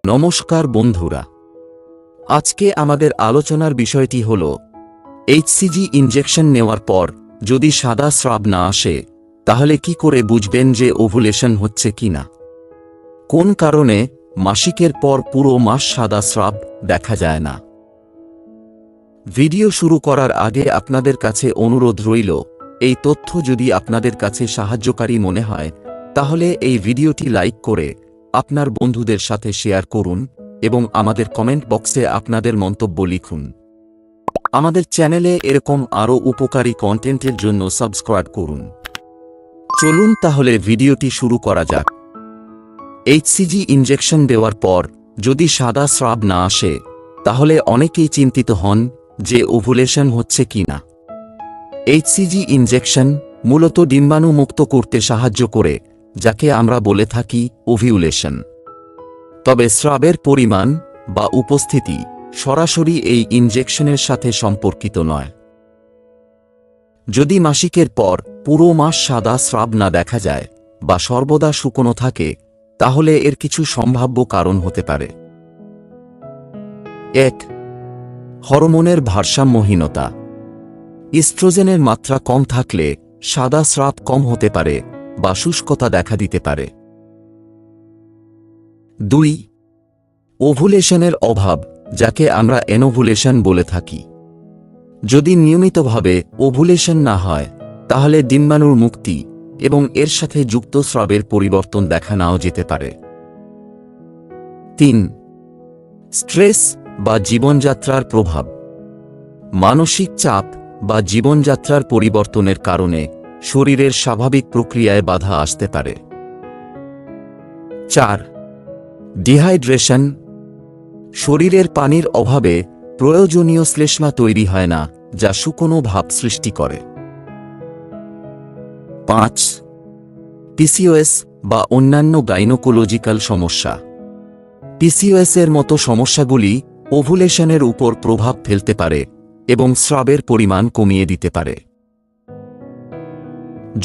নমস্কার বন্ধুরা, আজকে আমাদের আলোচনার বিষয়টি হল এইচসিজি ইনজেকশন নেওয়ার পর যদি সাদা স্রাব না আসে তাহলে কি করে বুঝবেন যে ওভুলেশন হচ্ছে কিনা। কোন কারণে মাসিকের পর পুরো মাস সাদা স্রাব দেখা যায় না। ভিডিও শুরু করার আগে আপনাদের কাছে অনুরোধ রইল, এই তথ্য যদি আপনাদের কাছে সাহায্যকারী মনে হয় তাহলে এই ভিডিওটি লাইক করে আপনার বন্ধুদের সাথে শেয়ার করুন এবং আমাদের কমেন্ট বক্সে আপনাদের মন্তব্য লিখুন। আমাদের চ্যানেলে এরকম আরও উপকারী কন্টেন্টের জন্য সাবস্ক্রাইব করুন। চলুন তাহলে ভিডিওটি শুরু করা যাক। এইচসিজি ইনজেকশন দেওয়ার পর যদি সাদা স্রাব না আসে তাহলে অনেকেই চিন্তিত হন যে ওভুলেশন হচ্ছে কিনা। এইচসিজি ইনজেকশন মূলত ডিম্বাণু মুক্ত করতে সাহায্য করে, যাকে আমরা বলে থাকি ওভিউলেশন। তবে স্রাবের পরিমাণ বা উপস্থিতি সরাসরি এই ইনজেকশনের সাথে সম্পর্কিত নয়। যদি মাসিকের পর পুরো মাস সাদা স্রাব না দেখা যায় বা সর্বদা শুকনো থাকে তাহলে এর কিছু সম্ভাব্য কারণ হতে পারে। ১. হরমোনের ভারসাম্যহীনতা। ইস্ট্রোজেনের মাত্রা কম থাকলে সাদা স্রাব কম হতে পারে বা শুষ্কতা দেখা দিতে পারে। ২. ওভুলেশনের অভাব, যাকে আমরা অ্যানোভুলেশন বলে থাকি। যদি নিয়মিতভাবে ওভুলেশন না হয় তাহলে ডিম্বাণুর মুক্তি এবং এর সাথে যুক্ত স্রাবের পরিবর্তন দেখা নাও যেতে পারে। ৩. স্ট্রেস বা জীবনযাত্রার প্রভাব। মানসিক চাপ বা জীবনযাত্রার পরিবর্তনের কারণে শরীরের স্বাভাবিক প্রক্রিয়ায় বাধা আসতে পারে। ৪. ডিহাইড্রেশন। শরীরের পানির অভাবে প্রয়োজনীয় শ্লেষ্মা তৈরি হয় না, যা শুকনো ভাব সৃষ্টি করে। ৫. পিসিওএস বা অন্যান্য গাইনোকোলজিক্যাল সমস্যা। পিসিওএসের মতো সমস্যাগুলি ওভুলেশনের উপর প্রভাব ফেলতে পারে এবং স্রাবের পরিমাণ কমিয়ে দিতে পারে।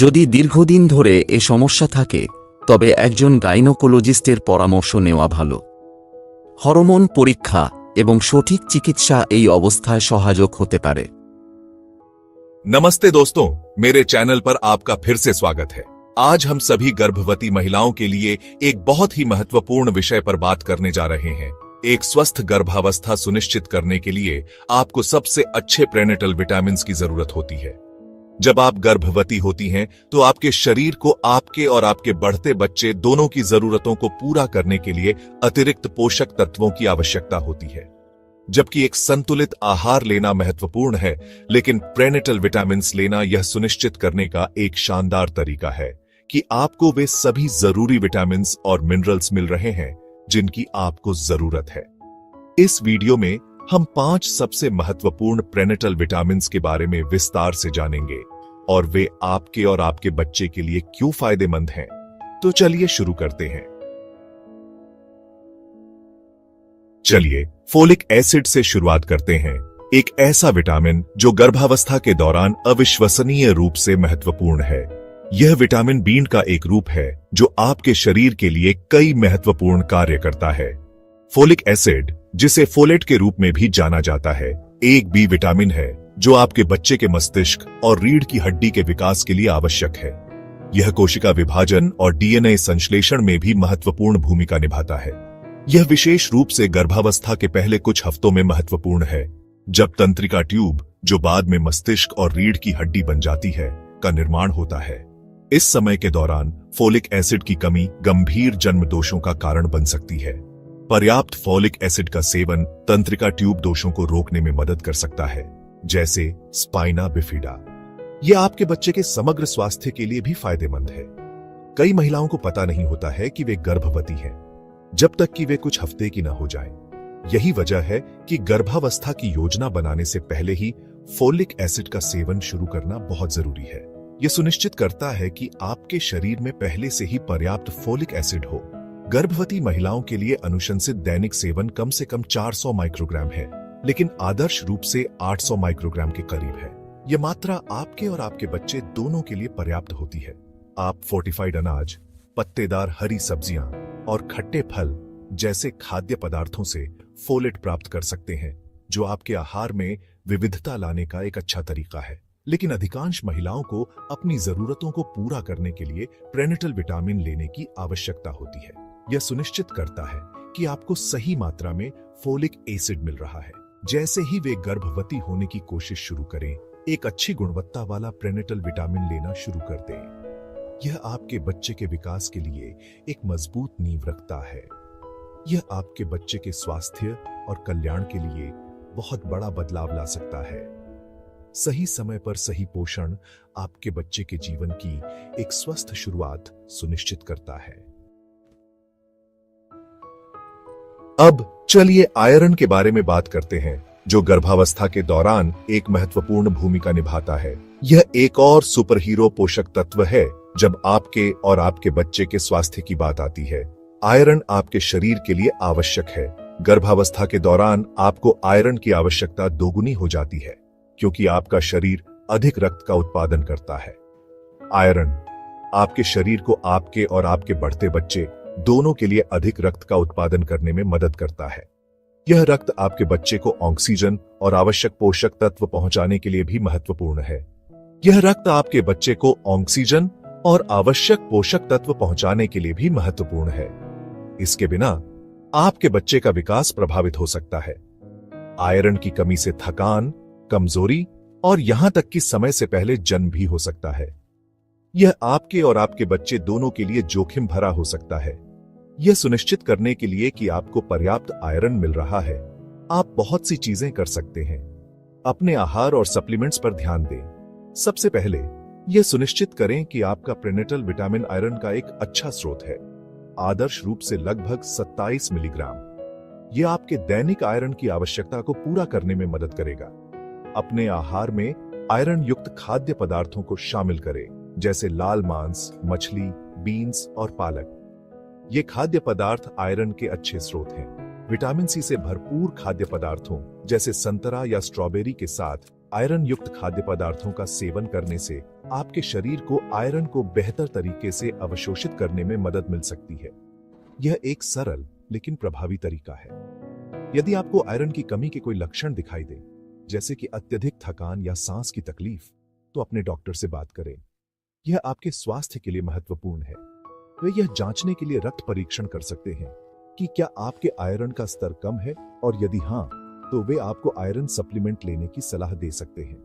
যদি দীর্ঘদিন ধরে এ সমস্যা থাকে তবে একজন গাইনোকোলজিস্টের পরামর্শ নেওয়া ভালো। হরমোন পরীক্ষা এবং সঠিক চিকিৎসা এই অবস্থায় সহায়ক হতে পারে। नमस्ते दोस्तों, मेरे चैनल पर आपका फिर से स्वागत है। आज हम सभी गर्भवती महिलाओं के लिए एक बहुत ही महत्वपूर्ण विषय पर बात करने जा रहे हैं। एक स्वस्थ गर्भावस्था सुनिश्चित करने के लिए आपको सबसे अच्छे प्रेनेटल विटामिन्स की जरूरत होती है। जब आप गर्भवती होती हैं तो आपके शरीर को आपके और आपके बढ़ते बच्चे दोनों की जरूरतों को पूरा करने के लिए अतिरिक्त पोषक तत्वों की आवश्यकता होती है। जबकि एक संतुलित आहार लेना महत्वपूर्ण है, लेकिन प्रेनेटल विटामिन्स लेना यह सुनिश्चित करने का एक शानदार तरीका है कि आपको वे सभी जरूरी विटामिन्स और मिनरल्स मिल रहे हैं जिनकी आपको जरूरत है। इस वीडियो में हम 5 सबसे महत्वपूर्ण प्रेनेटल विटामिन्स के बारे में विस्तार से जानेंगे और वे आपके और आपके बच्चे के लिए क्यों फायदेमंद हैं। तो चलिए शुरू करते हैं। चलिए फोलिक एसिड से शुरुआत करते हैं, एक ऐसा विटामिन जो गर्भावस्था के दौरान अविश्वसनीय रूप से महत्वपूर्ण है। यह विटामिन बी का एक रूप है जो आपके शरीर के लिए कई महत्वपूर्ण कार्य करता है। फोलिक एसिड, जिसे फोलेट के रूप में भी जाना जाता है, एक बी विटामिन है जो आपके बच्चे के मस्तिष्क और रीढ़ की हड्डी के विकास के लिए आवश्यक है। यह कोशिका विभाजन और डीएनए संश्लेषण में भी महत्वपूर्ण भूमिका निभाता है। यह विशेष रूप से गर्भावस्था के पहले कुछ हफ्तों में महत्वपूर्ण है, जब तंत्रिका ट्यूब, जो बाद में मस्तिष्क और रीढ़ की हड्डी बन जाती है, का निर्माण होता है। इस समय के दौरान फोलिक एसिड की कमी गंभीर जन्म दोषों का कारण बन सकती है। पर्याप्त फोलिक एसिड का सेवन तंत्रिका ट्यूब दोषों को रोकने में मदद कर सकता है, जैसे स्पाइना बिफिडा। यह आपके बच्चे के समग्र स्वास्थ्य के लिए भी फायदेमंद है। कई महिलाओं को पता नहीं होता है कि वे गर्भवती हैं, जब तक कि वे कुछ हफ्ते की न हो जाएं। यही वजह है कि गर्भावस्था की योजना बनाने से पहले ही फोलिक एसिड का सेवन शुरू करना बहुत जरूरी है। यह सुनिश्चित करता है कि आपके शरीर में पहले से ही पर्याप्त फोलिक एसिड हो। गर्भवती महिलाओं के लिए अनुशंसित दैनिक सेवन कम से कम 400 माइक्रोग्राम है, लेकिन आदर्श रूप से 800 माइक्रोग्राम के करीब है। यह मात्रा आपके और आपके बच्चे दोनों के लिए पर्याप्त होती है। आप फोर्टिफाइड अनाज, पत्तेदार हरी सब्जियां और खट्टे फल जैसे खाद्य पदार्थों से फोलेट प्राप्त कर सकते हैं, जो आपके आहार में विविधता लाने का एक अच्छा तरीका है। लेकिन अधिकांश महिलाओं को अपनी जरूरतों को पूरा करने के लिए प्रेनेटल विटामिन लेने की आवश्यकता होती है। यह सुनिश्चित करता है कि आपको सही मात्रा में फोलिक एसिड मिल रहा है। जैसे ही वे गर्भवती होने की कोशिश शुरू करें, एक अच्छी गुणवत्ता वाला प्रेनेटल विटामिन लेना शुरू कर दें। यह आपके बच्चे के विकास के लिए एक मजबूत नींव रखता है। यह आपके बच्चे के स्वास्थ्य और कल्याण के लिए बहुत बड़ा बदलाव ला सकता है। सही समय पर सही पोषण आपके बच्चे के जीवन की एक स्वस्थ शुरुआत सुनिश्चित करता है। अब चलिए आयरन के बारे में बात करते हैं, जो गर्भावस्था के दौरान एक महत्वपूर्ण भूमिका निभाता है। यह एक और सुपर हीरो पोषक तत्व है जब आपके और आपके बच्चे के स्वास्थ्य की बात आती है। आयरन आपके शरीर के लिए आवश्यक है। गर्भावस्था के दौरान आपको आयरन की आवश्यकता दोगुनी हो जाती है, क्योंकि आपका शरीर अधिक रक्त का उत्पादन करता है। आयरन आपके शरीर को आपके और आपके बढ़ते बच्चे दोनों के लिए अधिक रक्त का उत्पादन करने में मदद करता है। यह रक्त आपके बच्चे को ऑक्सीजन और आवश्यक पोषक तत्व पहुंचाने के लिए भी महत्वपूर्ण है। यह रक्त आपके बच्चे को ऑक्सीजन और आवश्यक पोषक तत्व पहुंचाने के लिए भी महत्वपूर्ण है। इसके बिना आपके बच्चे का विकास प्रभावित हो सकता है। आयरन की कमी से थकान, कमजोरी और यहां तक कि समय से पहले जन्म भी हो सकता है। यह आपके और आपके बच्चे दोनों के लिए जोखिम भरा हो सकता है। यह सुनिश्चित करने के लिए कि आपको पर्याप्त आयरन मिल रहा है, आप बहुत सी चीजें कर सकते हैं। अपने आहार और सप्लीमेंट्स पर ध्यान दें। सबसे पहले यह सुनिश्चित करें कि आपका प्रेनेटल विटामिन आयरन का एक अच्छा स्रोत है, आदर्श रूप से लगभग 27 मिलीग्राम। यह आपके दैनिक आयरन की आवश्यकता को पूरा करने में मदद करेगा। अपने आहार में आयरन युक्त खाद्य पदार्थों को शामिल करें, जैसे लाल मांस, मछली, बीन्स और पालक। ये खाद्य पदार्थ आयरन के अच्छे स्रोत हैं। विटामिन सी से भरपूर खाद्य पदार्थों जैसे संतरा या स्ट्रॉबेरी के साथ आयरन युक्त खाद्य पदार्थों का सेवन करने से आपके शरीर को आयरन को बेहतर तरीके से अवशोषित करने में मदद मिल सकती है। यह एक सरल लेकिन प्रभावी तरीका है। यदि आपको आयरन की कमी के कोई लक्षण दिखाई दे, जैसे कि अत्यधिक थकान या सांस की तकलीफ, तो अपने डॉक्टर से बात करें। यह आपके स्वास्थ्य के लिए महत्वपूर्ण है। वे यह जांचने के लिए रक्त परीक्षण कर सकते हैं कि क्या आपके आयरन का स्तर कम है, और यदि हां, तो वे आपको आयरन सप्लीमेंट लेने की सलाह दे सकते हैं।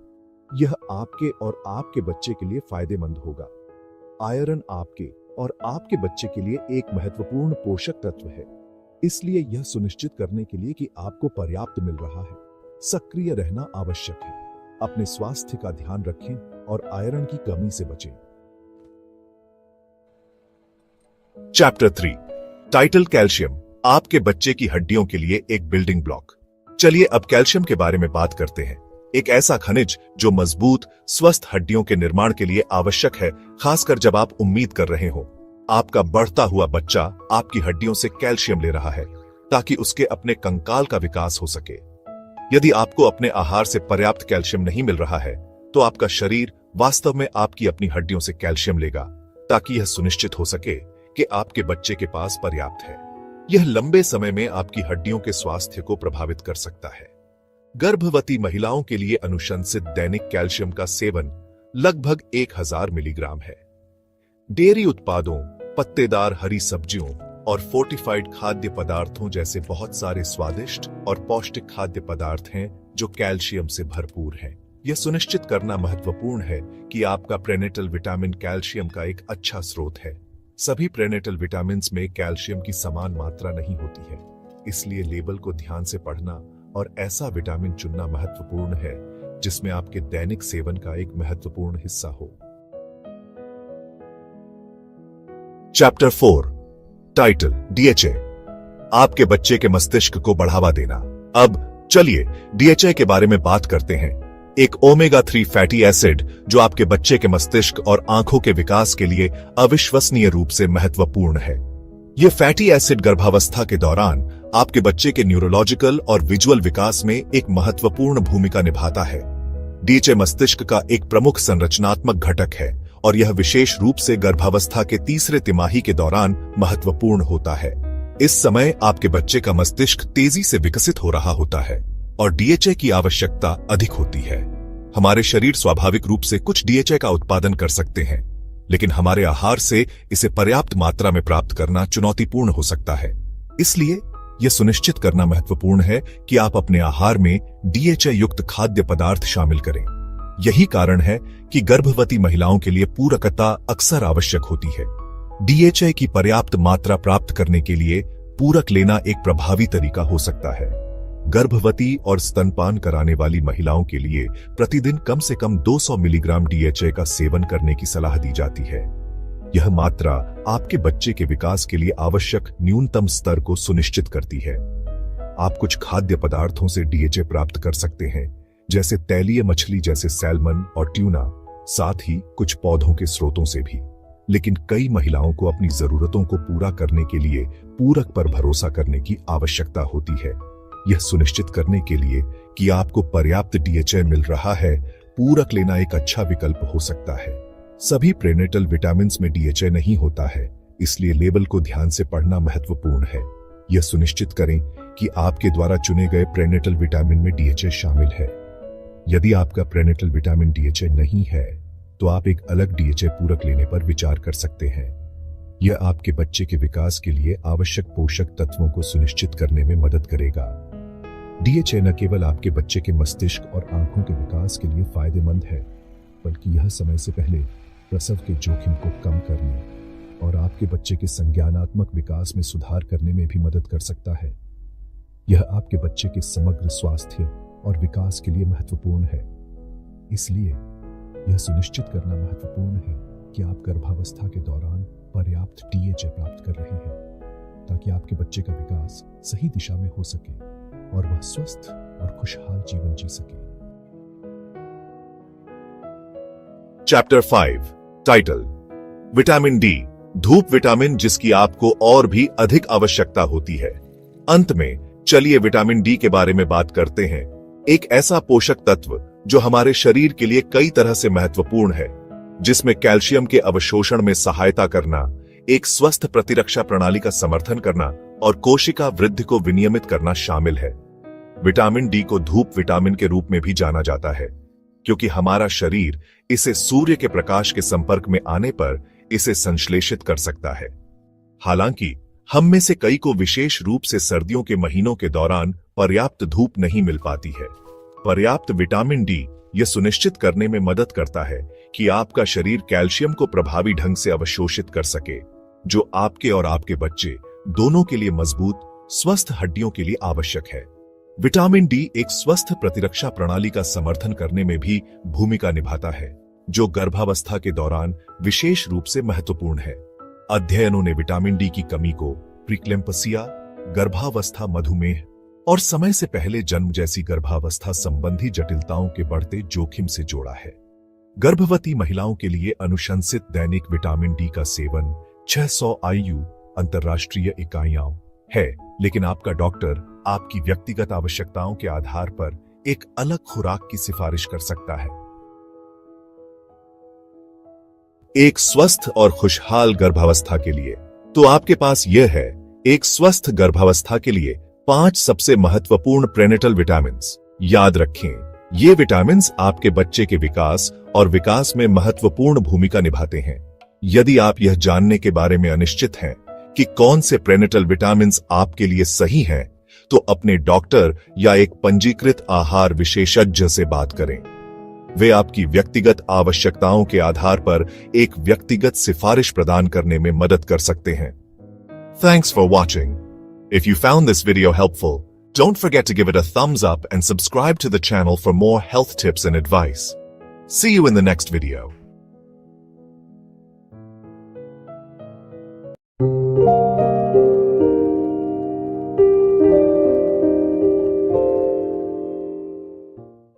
यह आपके और आपके बच्चे के लिए फायदेमंद होगा। आयरन आपके और आपके बच्चे के लिए एक महत्वपूर्ण पोषक तत्व है, इसलिए यह सुनिश्चित करने के लिए कि आपको पर्याप्त मिल रहा है, सक्रिय रहना आवश्यक है। अपने स्वास्थ्य का ध्यान रखें और आयरन की कमी से बचें। चैप्टर 3 टाइटल कैल्शियम, आपके बच्चे की हड्डियों के लिए एक बिल्डिंग ब्लॉक। चलिए अब कैल्शियम के बारे में बात करते हैं। एक ऐसा खनिज जो मजबूत, स्वस्थ हड्डियों के निर्माण के लिए आवश्यक है, खासकर जब आप उम्मीद कर रहे हो आपका बढ़ता हुआ बच्चा आपकी हड्डियों से कैल्शियम ले रहा है, ताकि उसके अपने कंकाल का विकास हो सके। यदि आपको अपने आहार से पर्याप्त कैल्शियम नहीं मिल रहा है, तो आपका शरीर वास्तव में आपकी अपनी हड्डियों से कैल्शियम लेगा, ताकि यह सुनिश्चित हो सके कि आपके बच्चे के पास पर्याप्त है। यह लंबे समय में आपकी हड्डियों के स्वास्थ्य को प्रभावित कर सकता है। गर्भवती महिलाओं के लिए अनुशंसित दैनिक कैल्शियम का सेवन लगभग 1000 मिलीग्राम है। डेयरी उत्पादों, पत्तेदार हरी सब्जियों और फोर्टिफाइड खाद्य पदार्थों जैसे बहुत सारे स्वादिष्ट और पौष्टिक खाद्य पदार्थ हैं जो कैल्शियम से भरपूर हैं। यह सुनिश्चित करना महत्वपूर्ण है कि आपका प्रेनेटल विटामिन कैल्शियम का एक अच्छा स्रोत है। सभी प्रेनेटल विटामिन्स में कैल्शियम की समान मात्रा नहीं होती है, इसलिए लेबल को ध्यान से पढ़ना और ऐसा विटामिन चुनना महत्वपूर्ण है जिसमें आपके दैनिक सेवन का एक महत्वपूर्ण हिस्सा हो। चैप्टर 4 टाइटल डीएचए, आपके बच्चे के मस्तिष्क को बढ़ावा देना। अब चलिए डीएचए के बारे में बात करते हैं। एक ओमेगा 3 फैटी एसिड जो आपके बच्चे के मस्तिष्क और आंखों के विकास के लिए अविश्वसनीय रूप से महत्वपूर्ण है। यह फैटी एसिड गर्भावस्था के दौरान आपके बच्चे के न्यूरोलॉजिकल और विजुअल विकास में एक महत्वपूर्ण भूमिका निभाता है। डीएचए मस्तिष्क का एक प्रमुख संरचनात्मक घटक है और यह विशेष रूप से गर्भावस्था के तीसरे तिमाही के दौरान महत्वपूर्ण होता है। इस समय आपके बच्चे का मस्तिष्क तेजी से विकसित हो रहा होता है और डीएचए की आवश्यकता अधिक होती है। हमारे शरीर स्वाभाविक रूप से कुछ डीएचए का उत्पादन कर सकते हैं, लेकिन हमारे आहार से इसे पर्याप्त मात्रा में प्राप्त करना चुनौतीपूर्ण हो सकता है। इसलिए यह सुनिश्चित करना महत्वपूर्ण है कि आप अपने आहार में डीएचए युक्त खाद्य पदार्थ शामिल करें। यही कारण है कि गर्भवती महिलाओं के लिए पूरकता अक्सर आवश्यक होती है। डीएचए की पर्याप्त मात्रा प्राप्त करने के लिए पूरक लेना एक प्रभावी तरीका हो सकता है। गर्भवती और स्तनपान कराने वाली महिलाओं के लिए प्रतिदिन कम से कम 200 मिलीग्राम डीएचए का सेवन करने की सलाह दी जाती है। यह मात्रा आपके बच्चे के विकास के लिए आवश्यक न्यूनतम स्तर को सुनिश्चित करती है। आप कुछ खाद्य पदार्थों से डीएचए प्राप्त कर सकते हैं, जैसे तैलीय मछली जैसे सैल्मन और ट्यूना, साथ ही कुछ पौधों के स्रोतों से भी। लेकिन कई महिलाओं को अपनी जरूरतों को पूरा करने के लिए पूरक पर भरोसा करने की आवश्यकता होती है। यह सुनिश्चित करने के लिए कि आपको पर्याप्त डीएचए मिल रहा है, पूरक लेना एक अच्छा विकल्प हो सकता है। सभी प्रेनेटल विटामिन्स में डीएचए नहीं होता है, इसलिए लेबल को ध्यान से पढ़ना महत्वपूर्ण है। यह सुनिश्चित करें कि आपके द्वारा चुने गए प्रेनेटल विटामिन में डीएचए शामिल है। यदि आपका प्रेनेटल विटामिन डीएचए नहीं है, तो आप एक अलग डीएचए पूरक लेने पर विचार कर सकते हैं। यह आपके बच्चे के विकास के लिए आवश्यक पोषक तत्वों को सुनिश्चित करने में मदद करेगा। डीएचए न केवल आपके बच्चे के मस्तिष्क और आंखों के विकास के लिए फायदेमंद है, बल्कि यह समय से पहले प्रसव के जोखिम को कम करने और आपके बच्चे के संज्ञानात्मक विकास में सुधार करने में भी मदद कर सकता है। यह आपके बच्चे के समग्र स्वास्थ्य और विकास के लिए महत्वपूर्ण है। इसलिए यह सुनिश्चित करना महत्वपूर्ण है कि आप गर्भावस्था के दौरान पर्याप्त डीएचए प्राप्त कर रहे हैं, ताकि आपके बच्चे का विकास सही दिशा में हो सके और वह स्वस्थ और खुशहाल जीवन जी सके। चैप्टर 5 टाइटल विटामिन डी, धूप विटामिन जिसकी आपको और भी अधिक आवश्यकता होती है। अंत में चलिए विटामिन डी के बारे में बात करते हैं, एक ऐसा पोषक तत्व जो हमारे शरीर के लिए कई तरह से महत्वपूर्ण है, जिसमें कैल्शियम के अवशोषण में सहायता करना, एक स्वस्थ प्रतिरक्षा प्रणाली का समर्थन करना और कोशिका वृद्धि को विनियमित करना शामिल है। विटामिन डी को धूप विटामिन के रूप में भी जाना जाता है, क्योंकि हमारा शरीर इसे सूर्य के प्रकाश के संपर्क में आने पर इसे संश्लेषित कर सकता है। हालांकि हम में से कई को विशेष रूप से सर्दियों के महीनों के दौरान पर्याप्त धूप नहीं मिल पाती है। पर्याप्त विटामिन डी यह सुनिश्चित करने में मदद करता है कि आपका शरीर कैल्शियम को प्रभावी ढंग से अवशोषित कर सके, जो आपके और आपके बच्चे दोनों के लिए मजबूत, स्वस्थ हड्डियों के लिए आवश्यक है। विटामिन डी एक स्वस्थ प्रतिरक्षा प्रणाली का समर्थन करने में भी भूमिका निभाता है, जो गर्भावस्था के दौरान विशेष रूप से महत्वपूर्ण है। अध्ययनों ने विटामिन डी की कमी को प्रीक्लेम्पसिया, गर्भावस्था मधुमेह और समय से पहले जन्म जैसी गर्भावस्था संबंधी जटिलताओं के बढ़ते जोखिम से जोड़ा है। गर्भवती महिलाओं के लिए अनुशंसित दैनिक विटामिन डी का सेवन 600 IU अंतर्राष्ट्रीय इकाइयां है, लेकिन आपका डॉक्टर आपकी व्यक्तिगत आवश्यकताओं के आधार पर एक अलग खुराक की सिफारिश कर सकता है। एक स्वस्थ और खुशहाल गर्भावस्था के लिए तो आपके पास यह है, एक स्वस्थ गर्भावस्था के लिए 5 सबसे महत्वपूर्ण प्रेनेटल विटामिन्स। याद रखें, ये विटामिन्स आपके बच्चे के विकास और विकास में महत्वपूर्ण भूमिका निभाते हैं। यदि आप यह जानने के बारे में अनिश्चित हैं कि कौन से प्रेनेटल विटामिन्स आपके लिए सही हैं, तो अपने डॉक्टर या एक पंजीकृत आहार विशेषज्ञ से बात करें। वे आपकी व्यक्तिगत आवश्यकताओं के आधार पर एक व्यक्तिगत सिफारिश प्रदान करने में मदद कर सकते हैं। Thanks for watching. If you found this video helpful, don't forget to give it a thumbs up and subscribe to the channel for more health tips and advice. See you in the next video.